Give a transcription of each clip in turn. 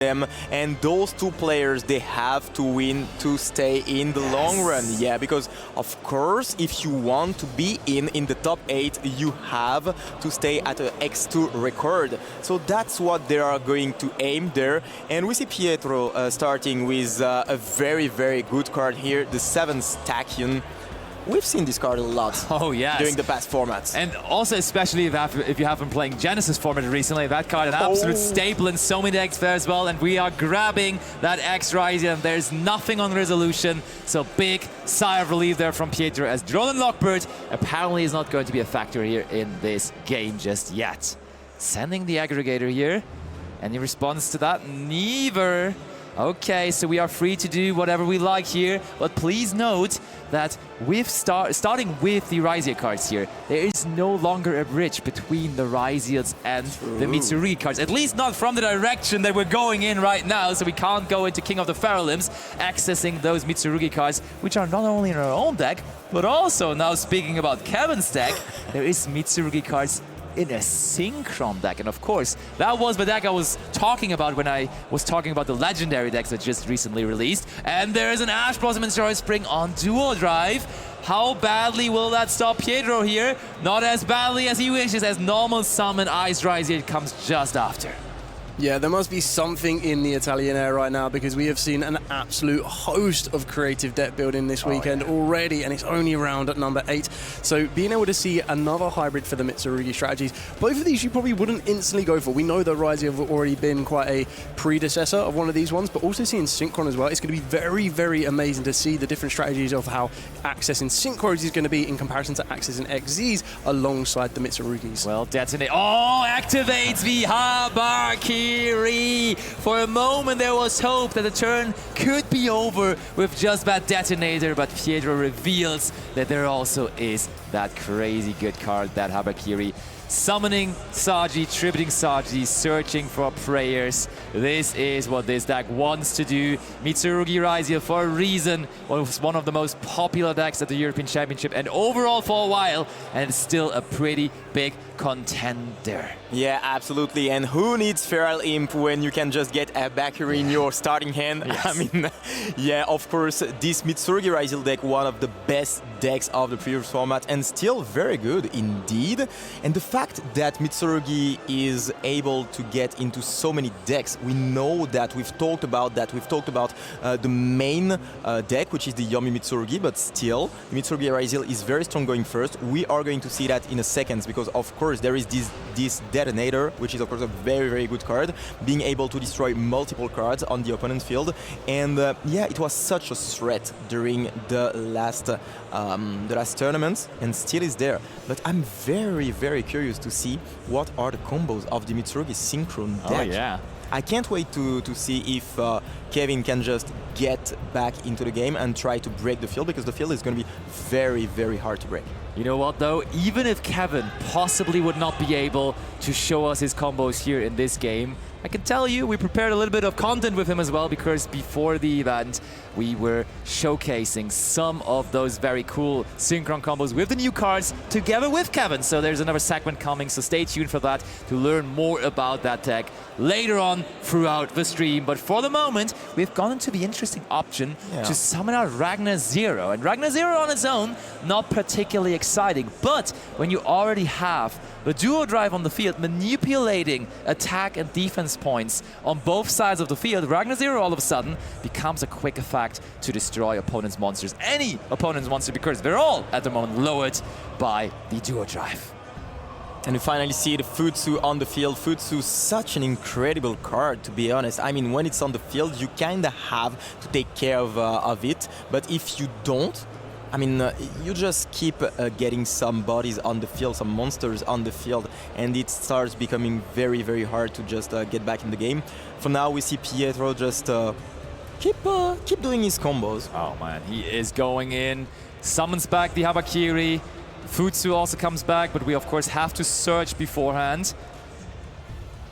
them, and those two players, they have to win to stay in the long run. Yeah, because of course, if you want to be in the top 8, you have to stay at a X2 record. So that's what they are going to aim there. And we see Pietro starting with a very, very good card here, the 7th Tachyon. We've seen this card a lot during the past formats. And also, especially if you have been playing Genesis format recently, that card an absolute staple in so many decks there as well. And we are grabbing that X Ryzeal, and there's nothing on resolution. So big sigh of relief there from Pietro, as Drone and Lockbird apparently is not going to be a factor here in this game just yet. Sending the aggregator here. Any response to that? Neither. Okay, so we are free to do whatever we like here, but please note that with starting with the Ryzeal cards here, there is no longer a bridge between the Ryzeals and the Mitsurugi cards, at least not from the direction that we're going in right now, so we can't go into King of the Pharaoh Limbs, accessing those Mitsurugi cards, which are not only in our own deck, but also, now speaking about Kevin's deck, there is Mitsurugi cards in a Synchron deck. And of course, that was the deck I was talking about when I was talking about the legendary decks that just recently released. And there is an Ash Blossom and Joy Spring on dual drive. How badly will that stop Pietro here? Not as badly as he wishes, as normal summon Ice Ryzeal comes just after. Yeah, there must be something in the Italian air right now, because we have seen an absolute host of creative deck building this weekend already, and it's only around at number 8. So being able to see another hybrid for the Mitsurugi strategies, both of these you probably wouldn't instantly go for. We know that Ryzeal have already been quite a predecessor of one of these ones, but also seeing Synchron as well, it's going to be very, very amazing to see the different strategies of how accessing Synchros is going to be in comparison to accessing XZs alongside the Mitsurugis. Well, detonate. Oh, activates the Habaki! For a moment there was hope that the turn could be over with just that detonator, but Pietro reveals that there also is that crazy good card, that Habakiri. Summoning Saji, tributing Saji, searching for prayers. This is what this deck wants to do. Mitsurugi Ryzeal, for a reason, was one of the most popular decks at the European Championship and overall for a while, and it's still a pretty big contender. Yeah, absolutely. And who needs Feral Imp when you can just get a Bakuri in your starting hand? Yes. I mean, yeah, of course, this Mitsurugi Ryzeal deck, one of the best decks of the previous format, and still very good indeed. And the fact that Mitsurugi is able to get into so many decks, we know that we've talked about the main deck, which is the Yomi Mitsurugi, but still, Mitsurugi Ryzeal is very strong going first. We are going to see that in a second, because of course there is this detonator, which is of course a very, very good card, being able to destroy multiple cards on the opponent's field. And yeah, it was such a threat during the last tournament, and still is there. But I'm very, very curious to see what are the combos of the Mitsurugi Synchron deck. Oh yeah. I can't wait to see if Kevin can just get back into the game and try to break the field, because the field is going to be very, very hard to break. You know what though, even if Kevin possibly would not be able to show us his combos here in this game, I can tell you we prepared a little bit of content with him as well, because before the event we were showcasing some of those very cool Synchron combos with the new cards together with Kevin. So there's another segment coming, so stay tuned for that to learn more about that deck later on throughout the stream. But for the moment, we've gone into the interesting option to summon out Ragnar Zero. And Ragnar Zero on its own, not particularly exciting, but when you already have the dual drive on the field, manipulating attack and defense points on both sides of the field, Ragnar Zero all of a sudden becomes a quick effect to destroy opponent's monsters, any opponent's monster, because they're all at the moment lowered by the dual drive. And we finally see the Futsu on the field. Futsu, such an incredible card, to be honest. I mean, when it's on the field, you kind of have to take care of it. But if you don't, I mean, you just keep getting some bodies on the field, some monsters on the field, and it starts becoming very, very hard to just get back in the game. For now, we see Pietro just keep doing his combos. Oh man, he is going in, summons back the Habakiri. Futsu also comes back, but we of course have to search beforehand.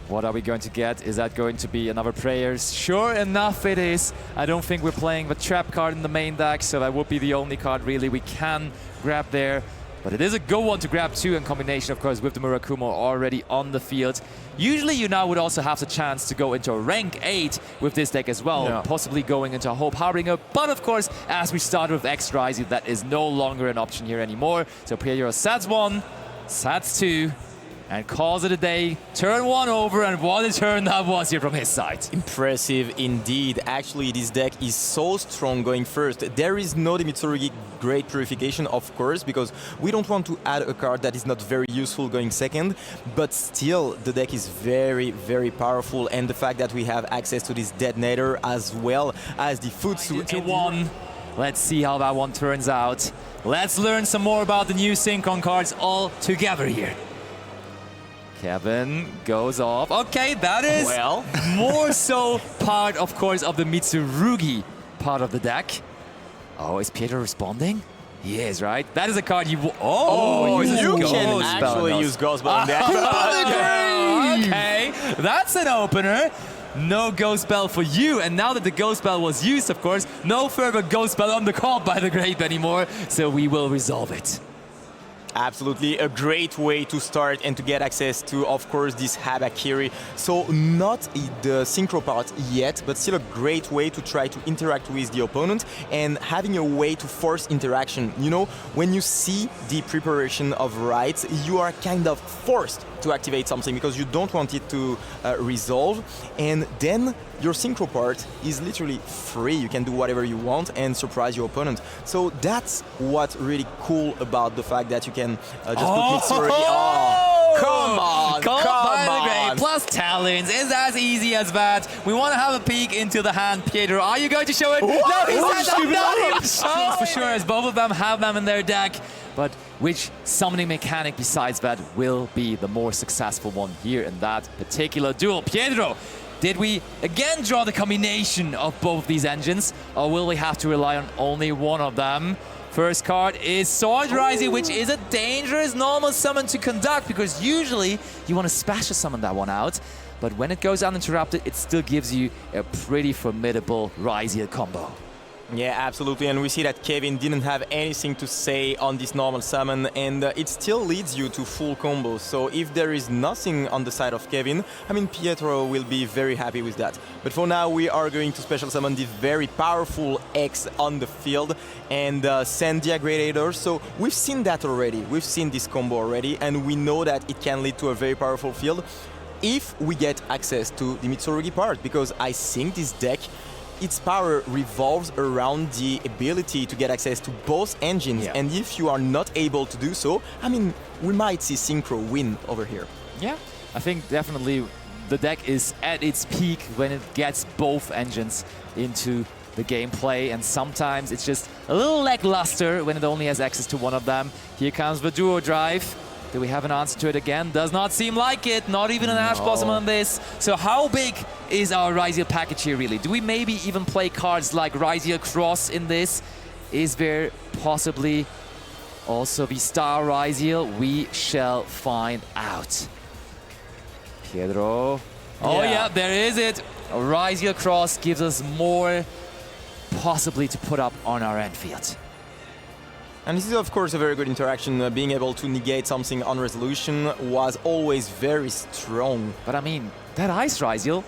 What are we going to get? Is that going to be another Prayers? Sure enough it is. I don't think we're playing the Trap card in the main deck, so that would be the only card really we can grab there. But it is a good one to grab too in combination, of course, with the Murakumo already on the field. Usually you now would also have the chance to go into rank 8 with this deck as well, possibly going into a Hope Harbinger. But of course, as we started with X Ryzeal, that is no longer an option here anymore. So Pietro sats 1, sats 2, and calls it a day. Turn 1 over, and what a turn that was here from his side. Impressive indeed. Actually, this deck is so strong going first. There is no the Mitsurugi Great Purification, of course, because we don't want to add a card that is not very useful going second, but still, the deck is very, very powerful, and the fact that we have access to this Detonator as well as the Futsu into 1. Let's see how that one turns out. Let's learn some more about the new Synchron cards all together here. Kevin goes off. Okay, that is more so part, of course, of the Mitsurugi part of the deck. Oh, is Pietro responding? He is, right? That is a card you... you can actually use Ghost Bell on that. Okay, that's an opener. No Ghost Bell for you, and now that the Ghost Bell was used, of course, no further Ghost Bell on the call by the Grape anymore, so we will resolve it. Absolutely, a great way to start and to get access to, of course, this Habakiri. So not the synchro part yet, but still a great way to try to interact with the opponent and having a way to force interaction. You know, when you see the preparation of rights, you are kind of forced to activate something because you don't want it to resolve, and then your synchro part is literally free. You can do whatever you want and surprise your opponent. So that's what's really cool about the fact that you can just put Mitsurugi. Oh, come on, come on. Plus talents, is as easy as that. We want to have a peek into the hand, Pietro. Are you going to show it? What? No, he said no. For sure, as both of them have them in their deck. But which summoning mechanic besides that will be the more successful one here in that particular duel? Pietro, did we again draw the combination of both these engines, or will we have to rely on only one of them? First card is Sword Ryzeal, which is a dangerous normal summon to conduct, because usually you want to special summon that one out, but when it goes uninterrupted, it still gives you a pretty formidable Ryzeal combo. Yeah, absolutely, and we see that Kevin didn't have anything to say on this normal summon, and it still leads you to full combos. So if there is nothing on the side of Kevin, I mean, Pietro will be very happy with that. But for now, we are going to special summon the very powerful X on the field and send the Aggregator. So we've seen that already. We've seen this combo already, and we know that it can lead to a very powerful field if we get access to the Mitsurugi part, because I think this deck, its power revolves around the ability to get access to both engines, and if you are not able to do so, I mean, we might see Synchro win over here. Yeah, I think definitely the deck is at its peak when it gets both engines into the gameplay, and sometimes it's just a little lackluster when it only has access to one of them. Here comes the Duo Drive. Do we have an answer to it again? Does not seem like it, not even an Ash Blossom on this. So how big is our Ryzeal package here really? Do we maybe even play cards like Ryzeal Cross in this? Is there possibly also the Star Ryzeal? We shall find out. Pietro. Oh yeah, there is it. Ryzeal Cross gives us more possibly to put up on our end field. And this is, of course, a very good interaction. Being able to negate something on resolution was always very strong. But I mean, that Ice Ryzeal,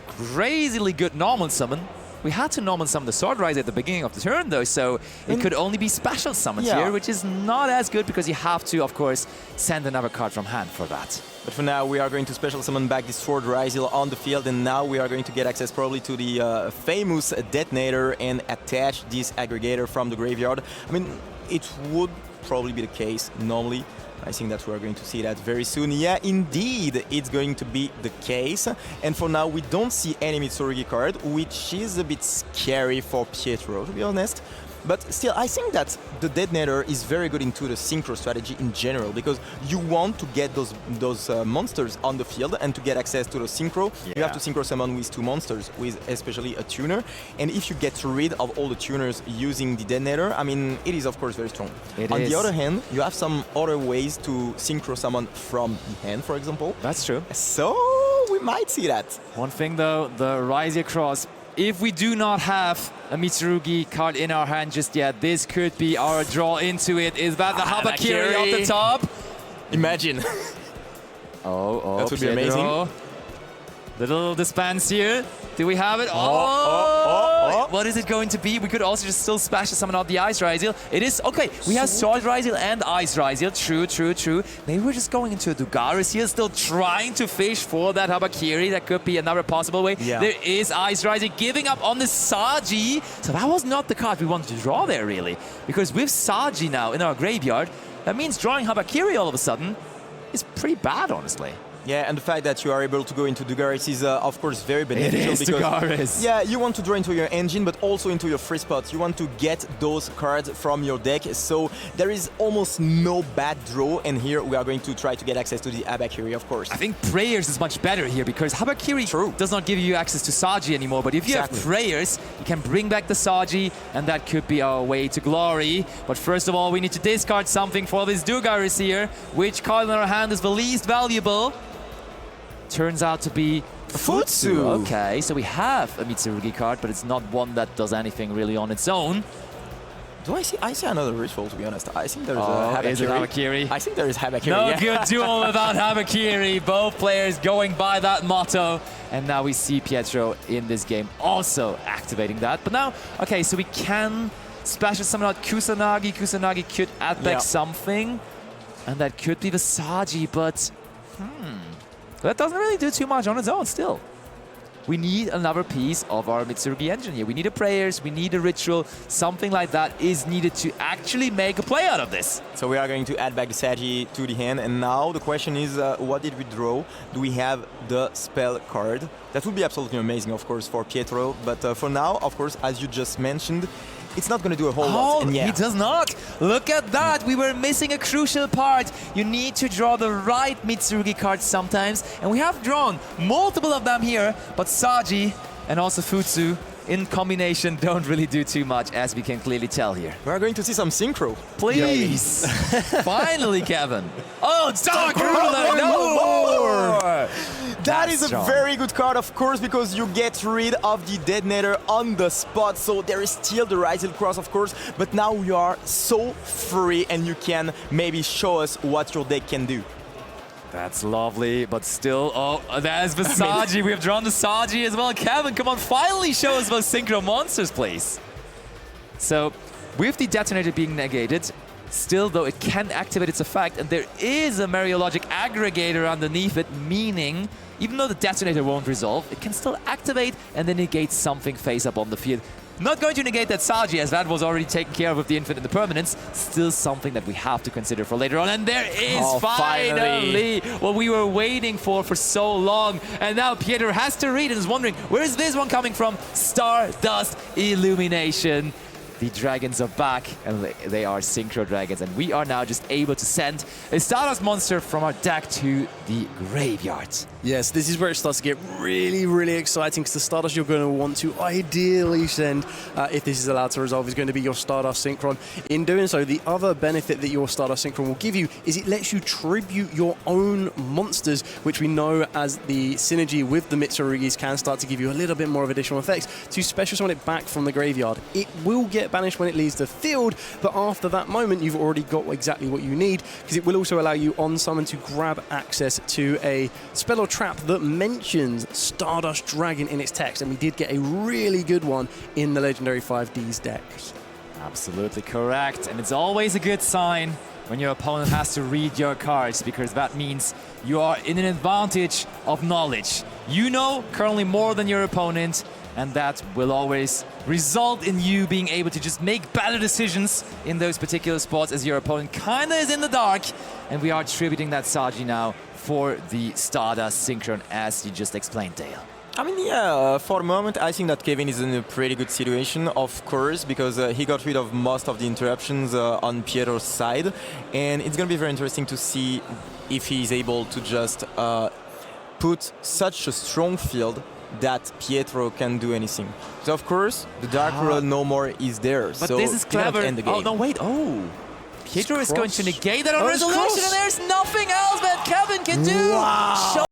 crazily good normal summon. We had to normal summon the Sword Ryzeal at the beginning of the turn, though, so it could only be special summons here, which is not as good because you have to, of course, send another card from hand for that. But for now, we are going to special summon back this Sword Ryzeal on the field, and now we are going to get access probably to the famous Detonator and attach this Aggregator from the graveyard. I mean, it would probably be the case normally. I think that we're going to see that very soon. Yeah, indeed, it's going to be the case. And for now, we don't see any Mitsurugi card, which is a bit scary for Pietro, to be honest. But still, I think that the Detonator is very good into the synchro strategy in general, because you want to get those monsters on the field, and to get access to the synchro, you have to synchro summon with two monsters, with especially a tuner. And if you get rid of all the tuners using the Detonator, I mean, it is of course very strong. On the other hand, you have some other ways to synchro summon from the hand, for example. That's true. So we might see that. One thing though, the Ryzeal Cross if we do not have a Mitsurugi card in our hand just yet, this could be our draw into it. Is that the Habakiri off the top? Imagine. Oh, that would be Pietro. amazing. Little dispense here. Do we have it? What is it going to be? We could also just still smash someone out the Ice Ryzeal. It is, okay, we have Sword Ryzeal and Ice Ryzeal. True. Maybe we're just going into a Dugaris here, still trying to fish for that Habakiri. That could be another possible way. Yeah. There is Ice Ryzeal giving up on the Saji. So that was not the card we wanted to draw there, really. Because with Saji now in our graveyard, that means drawing Habakiri all of a sudden is pretty bad, honestly. Yeah, and the fact that you are able to go into Dugaris is, of course, very beneficial. It is because, Dugaris. yeah, you want to draw into your engine, but also into your free spots. You want to get those cards from your deck, so there is almost no bad draw, and here we are going to try to get access to the Habakiri, of course. I think Prayers is much better here, because Habakiri does not give you access to Saji anymore, but if you have Prayers, you can bring back the Saji, and that could be our way to glory. But first of all, we need to discard something for this Dugaris here. Which card in our hand is the least valuable? Turns out to be Futsu. Okay, so we have a Mitsurugi card, but it's not one that does anything really on its own. Do I see? I see another ritual, to be honest. I think there is a Habakiri. Is it Habakiri? I think there is Habakiri. No yeah. good duel without Habakiri. Both players going by that motto. And now we see Pietro in this game also activating that. But now, okay, so we can splash summon out Kusanagi. Kusanagi could add back something. And that could be the Saji, but that doesn't really do too much on its own still. We need another piece of our Mitsurugi engine here. We need a Prayers, we need a Ritual, something like that is needed to actually make a play out of this. So we are going to add back the Saji to the hand, and now the question is, what did we draw? Do we have the spell card? That would be absolutely amazing, of course, for Pietro, but for now, of course, as you just mentioned, it's not going to do a whole lot. And he does not. Look at that. We were missing a crucial part. You need to draw the right Mitsurugi cards sometimes. And we have drawn multiple of them here. But Saji and also Futsu in combination don't really do too much, as we can clearly tell here. We're going to see some synchro. Please. Finally, Kevin. Oh, Dark Ruler. No more. That is a very good card, of course, because you get rid of the Detonator on the spot. So there is still the Ryzeal Cross, of course, but now you are so free and you can maybe show us what your deck can do. That's lovely, but still, there's the Saji. We have drawn the Saji as well. Kevin, come on, finally show us those Synchro monsters, please. So, with the Detonator being negated, still, though, it can activate its effect, and there is a Mariologic Aggregator underneath it, meaning, even though the Detonator won't resolve, it can still activate and then negate something face up on the field. Not going to negate that Saji, as that was already taken care of with the Infinite Impermanence. Still something that we have to consider for later on. And there is finally what we were waiting for so long. And now Pietro has to read and is wondering, where is this one coming from? Stardust Illumination. The dragons are back, and they are Synchro Dragons, and we are now just able to send a Stardust monster from our deck to the graveyard. Yes, this is where it starts to get really, really exciting, because the Stardust you're going to want to ideally send, if this is allowed to resolve, is going to be your Stardust Synchron. In doing so, the other benefit that your Stardust Synchron will give you is it lets you tribute your own monsters, which we know as the synergy with the Mitsurugis can start to give you a little bit more of additional effects to special summon it back from the graveyard. It will get banished when it leaves the field, but after that moment you've already got exactly what you need, because it will also allow you on summon to grab access to a spell or trap that mentions Stardust Dragon in its text, and we did get a really good one in the Legendary 5D's decks. Absolutely correct, and it's always a good sign when your opponent has to read your cards, because that means you are in an advantage of knowledge. You know currently more than your opponent, and that will always result in you being able to just make better decisions in those particular spots, as your opponent kinda is in the dark. And we are tributing that Saji now for the Stardust Synchron, as you just explained, Dale. I mean, yeah, for the moment, I think that Kevin is in a pretty good situation, of course, because he got rid of most of the interruptions on Pietro's side. And it's going to be very interesting to see if he's able to just put such a strong field that Pietro can do anything. So, of course, the Dark Ruler no more is there. But so this is clever. End the game. Oh, no, wait. Oh. Pietro is going to negate that on resolution, and there's nothing else that Kevin can do. Wow.